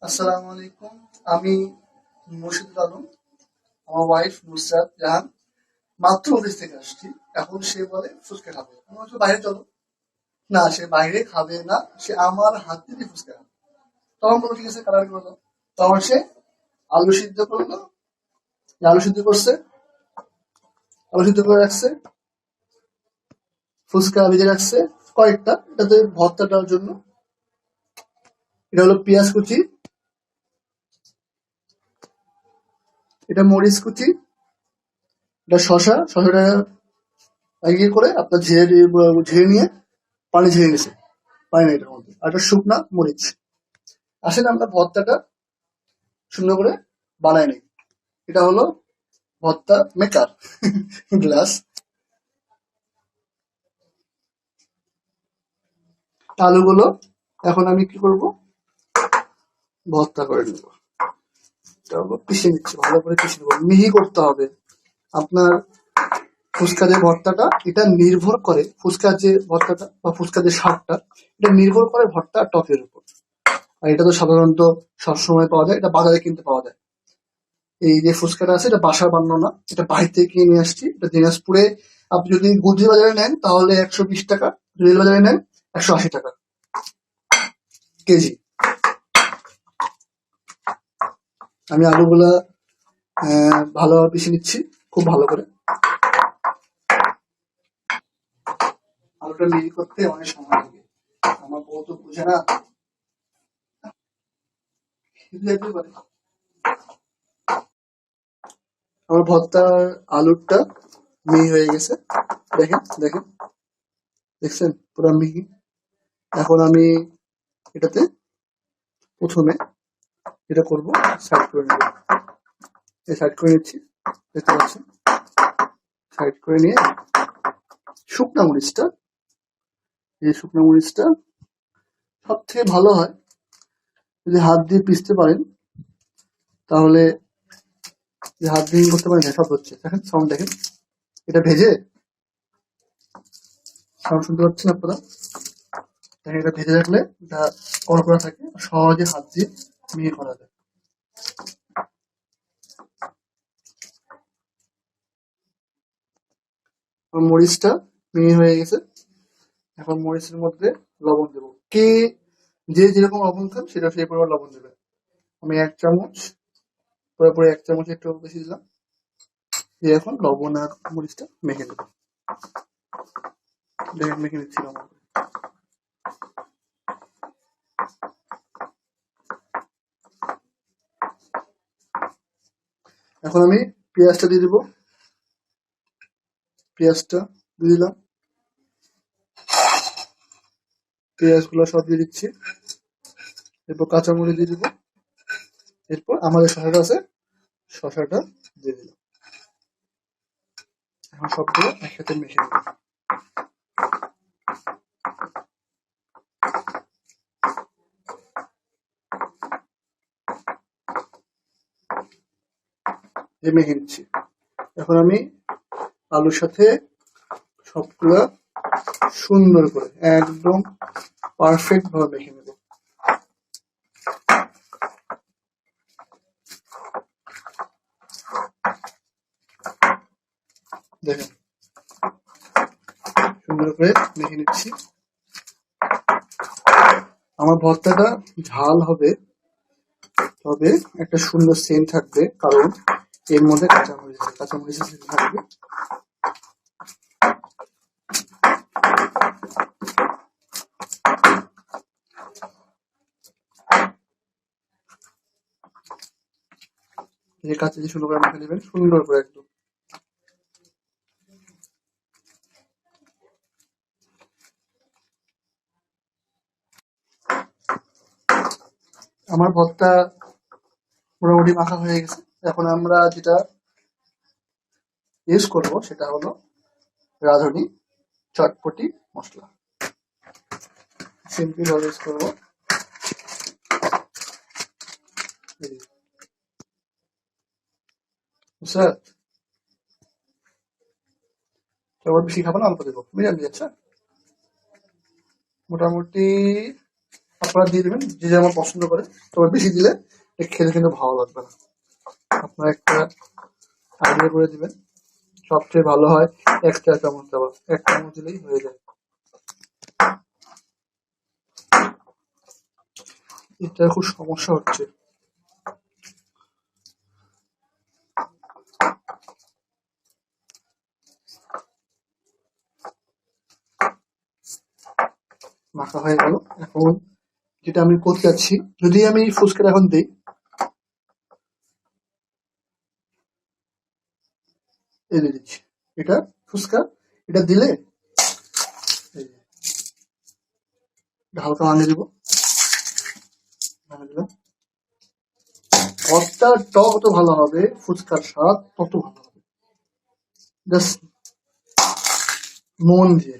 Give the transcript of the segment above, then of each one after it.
আসসালামু আলাইকুম। আমি মুর্শিদুল আলম। আমার ওয়াইফ নুসরাত জাহান মাত্র অফিস থেকে আসছি। এখন সে বলে ফুচকা খাবে। আমি বলছি বাইরে চলো। না, সে বাইরে খাবে না, সে আমার হাত দিয়ে ফুচকা খাবে। তখন বলো ঠিক আছে, কালার করলো। তখন সে আলু সিদ্ধ করলো, আলু সিদ্ধ করছে, আলু সিদ্ধ করে রাখছে, ফুচকা ভেজে রাখছে কয়েকটা, এটাতে ভর্তা দেওয়ার জন্য। এটা হলো পেঁয়াজ কুচি, এটা মরিচ কুচি, এটা শশাটা ইয়ে করে আপনার ঝেড়ে নিয়ে পানি ঝেড়ে নিছে, পানি না এটার মধ্যে, আর এটা শুকনা মরিচ। আসেন আমরা ভর্তাটা সুন্দর করে বানাই নিই। এটা হলো ভর্তা মেকার গ্লাস। আলুগুলো এখন আমি কি করব, ভর্তা করে নেব। এটা হলো পিষে নিচ্ছি, ভালো করে পিষে নেবো, মিহি করতে হবে। আপনার ফুচকা যে ভর্তাটা, এটা নির্ভর করে ফুচকার যে ভর্তাটা বা ফুচকার যে স্বাদটা, এটা নির্ভর করে ভর্তা আর টকের উপর। আর এটা তো সাধারণত সবসময় পাওয়া যায়, এটা বাজারে কিনতে পাওয়া যায়। এই যে ফুচকাটা আছে, এটা বাসার বানানো না, এটা বাইরে থেকে কিনে নিয়ে আসছি। এটা দিনাজপুরে। আপনি যদি গুলজি বাজারে নেন তাহলে 120 টাকা, রেল বাজারে নেন 180 টাকা কেজি। আমি আলুগুলা ভালোভাবে পিষে নিচ্ছি, খুব ভালো করে। আলুটা মিহি করতে অনেক সময় লাগে, আমার বউ তো বুঝে না। আমার ভর্তার আলুটা মিহি হয়ে গেছে, দেখেন দেখেন, দেখছেন পুরো মিহি। এখন আমি এটাতে প্রথমে যেটা করবো, সাইড করে নেব। এই সাইড করে নিচ্ছি, দেখতে পাচ্ছেন। সাইড করে নিয়ে শুকনা মরিচটা, এই শুকনা মরিচটা সব থেকে ভালো হয় যদি হাত দিয়ে পিষতে পারেন, তাহলে যে হাত দিয়ে করতে পারেন না, সব হচ্ছে। দেখেন সাউন্ড, দেখেন এটা ভেজে, সাউন্ড শুনতে পাচ্ছেন আপনারা? দেখেন এটা ভেজে রাখলে এটা কড়কড়া থাকে, সহজে হাত দিয়ে মিহি করা যায়। মরিচটা মিহি হয়ে গেছে, এখন মরিচের মধ্যে লবণ দেবো। কে যে যেরকম লবণ খান সেটা সেই পরিমাণ লবণ দেবে। আমি 1 চামচ, পুরোপুরি 1 চামচ একটু বেশি দিলাম। দিয়ে এখন লবণ আর মরিচটা মেখে দেবো। দেখেন মেখে নিচ্ছি লবণ। এখন আমি পেঁয়াজটা দিয়ে দিব, পেঁয়াজটা দিয়ে দিলাম, পেঁয়াজগুলো সব দিয়ে দিচ্ছি। এরপর কাঁচামরিচ দিয়ে দিব, এরপর আমাদের শসাটা আছে, শসাটা দিয়ে দিলাম। এখন সবগুলো একসাথে মেখে নেব। মেখে নিচ্ছি। এখন আমি আলুর সাথে সবগুলা সুন্দর করে একদম পারফেক্ট ভাবে মেখে নেব। দেখেন সুন্দর করে মেখে নিচ্ছি। আমার ভর্তাটা ঝাল হবে, তবে একটা সুন্দর সেন্ট থাকবে, কারণ এর মধ্যে কাঁচামরিচের সেন্ট থাকবে। এই কাঁচা দিয়ে সুন্দর করে মেখে নেবেন, সুন্দর করে একদম। আমার ভর্তা মোটামুটি মাখা হয়ে গেছে। এখন আমরা যেটা ইউজ করব সেটা হলো রাঁধুনি চটপটি মশলা। সিম্পল ভাবে ইউজ করবো। স্যার বেশি খাবো না, অল্প দেবো, মিডিয়াম দিয়ে। আচ্ছা, মোটামুটি আপনারা দিয়ে দেবেন যে যেমন পছন্দ করে, তবে বেশি দিলে খেতে কিন্তু ভালো লাগবে না। আপনারা একটা আইডিয়া করে দিবেন, সবচেয়ে ভালো হয় 1 চা চামচ দেওয়া, 1 চামচ দিলেই হয়ে যায়। এটা খুব সমস্যা হচ্ছে। মাখা হয়ে গেল। এখন যেটা আমি করতে যাচ্ছি, যদি আমি ফুচকাটা এখন দিই, এই দিয়ে দিচ্ছি এটা ফুচকা, এটা দিলে এই যে, এটা হালকা ভাঙিয়ে দিব, ভাঙিয়ে দিলাম। ভর্তার টক যত ভালো হবে, ফুচকার স্বাদ তত ভালো হবে। জাস্ট মন দিয়ে।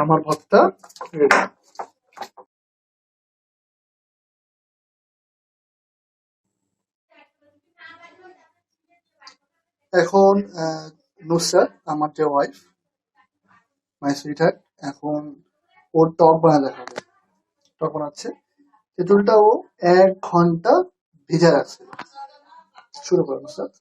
আমার ভর্তা রেডি। এখন নুসরাত, আমার যে ওয়াইফ, মাই সুইট হার্ট, এখন ওর টক বানাতে দেখাবে। টক বানাচ্ছে, তেঁতুলটা ও 1 ঘন্টা ভিজে রাখছে। শুরু করো নুসরাত।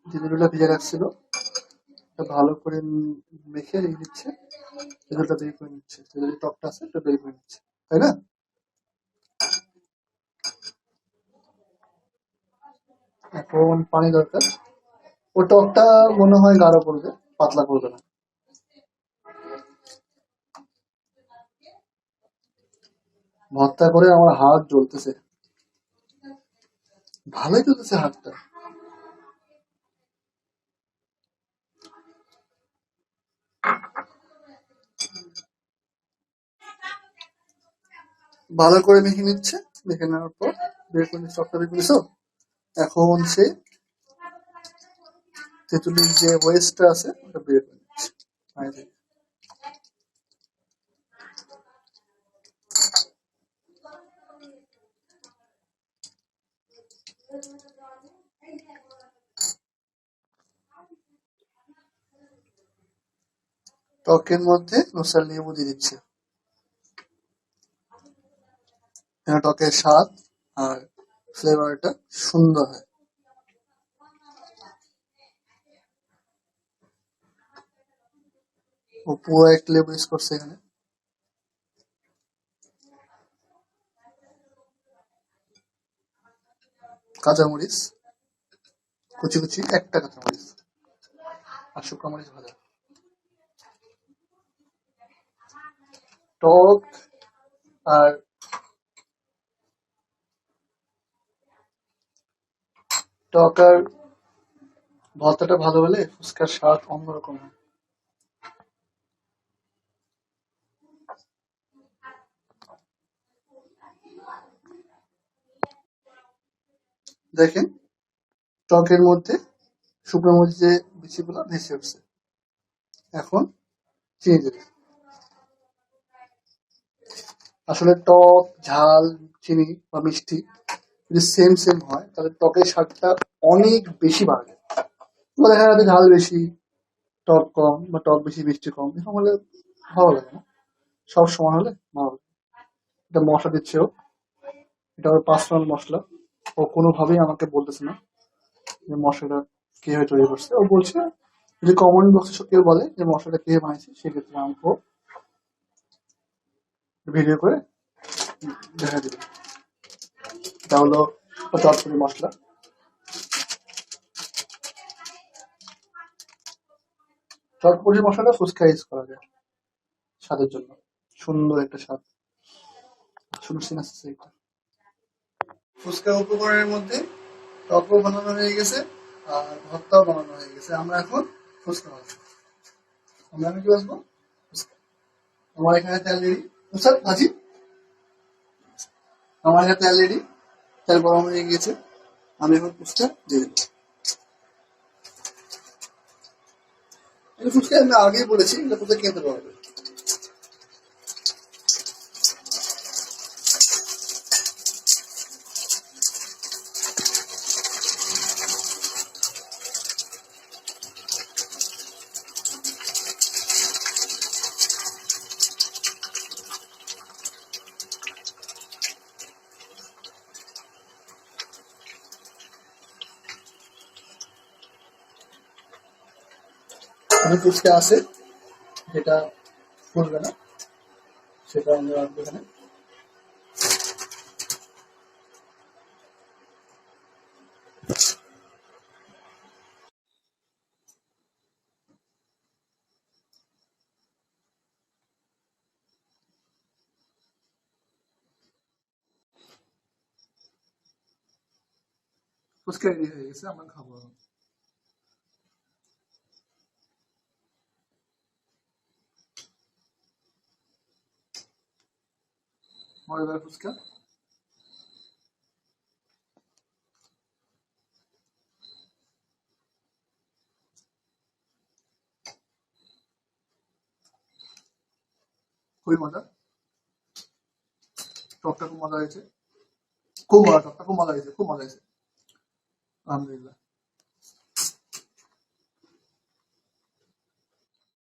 তেঁতুলটা ভিজে রাখছিল, এটা ভালো করে মেখে রেখে দিচ্ছে, তেঁতুলটা বের করে নিচ্ছে, তেঁতুলের টকটা আছে এটা বের করে নিচ্ছে, তাই না? এখন পানি দরকার, ও টকটা মনে হয় গাঢ় করবে, পাতলা করবে না। ভর্তা করে আমার হাত জ্বলতেছে, ভালোই জ্বলতেছে হাতটা। ভালো করে মেখে নিচ্ছে, মেখে নেওয়ার পর বের করে নিচ্ছে, টকটা বের করে নিছো। এখন সে তেঁতুলের যে ওয়েস্টটা আছে ওটা বের করে নিচ্ছে পানি থেকে। টকের মধ্যে নুসরাত লেবু দিয়ে দিচ্ছে, যেন টকের স্বাদ আর ফ্লেভারটা সুন্দর হয়। ও পুরো একটা লেবু ইউজ করছে এখানে। কাঁচামরিচ কুচি কুচি, একটা কাঁচামরিচ, আর শুকনো মরিচ ভাজা। টক আর টক আর ভর্তাটা ভালো হলে ফুচকার স্বাদ অন্যরকম হয়। দেখেন, টকের মধ্যে শুকনো মরিচের বিচিগুলো ভেসে উঠছে। এখন চিনি দেবে। আসলে টক, ঝাল, চিনি বা মিষ্টি যদি সেম সেম হয়, তাহলে টকের স্বাদটা অনেক বেশি বাড়বে। এবার দেখা যাচ্ছে ঝাল বেশি, টক কম, বা টক বেশি মিষ্টি কম, এরকম হলে ভালো লাগে না। সব সমান হলে ভালো লাগে। এটা মশলা দিচ্ছে ও, এটা ওর পার্সোনাল মশলা। ও কোনোভাবেই আমাকে বলতেছে না যে মশলাটা কিভাবে তৈরি করছে। ও বলছে যদি কমেন্ট বক্সে কেউ বলে যে মশলাটা কিভাবে বানিয়েছে, সেক্ষেত্রে আমাকে ভিডিও করে দেখা দিবে। এটা হলো চটপটি মশলা। চটপটি মশলাটা ফুচকা ইউজ করা যায় স্বাদের জন্য, সুন্দর একটা স্বাদ। শুনছি না এটা। ফুচকা উপকরণের মধ্যে টকও বানানো হয়ে গেছে, আর ভর্তাও বানানো হয়ে গেছে। আমরা এখন ফুচকা বানাবো। আমরা এখন কি বাসবো? ফুচকা। আমার এখানে তেল রেডি, স্যার ভাজি। আমার এখানে তেল রেডি, তেল গরম হয়ে গিয়েছে। আমি এখন ফুচকা দিয়ে দেবো। ফুচকা আমি আগেই বলেছি এটা কোথায় কিনতে পারবে। আমি ফুচকা আছে যেটা করবে না সেটা আমরা রাখবো এখানে। ফুচকা রেডি হয়ে গেছে, আমরা খাবো এখন। মজাদার ফুচকা। খুবই মজা, টকটা খুব মজা হয়েছে, খুব মজা, টকটা খুব মজা হয়েছে, খুব মজা হয়েছে, আলহামদুলিল্লাহ।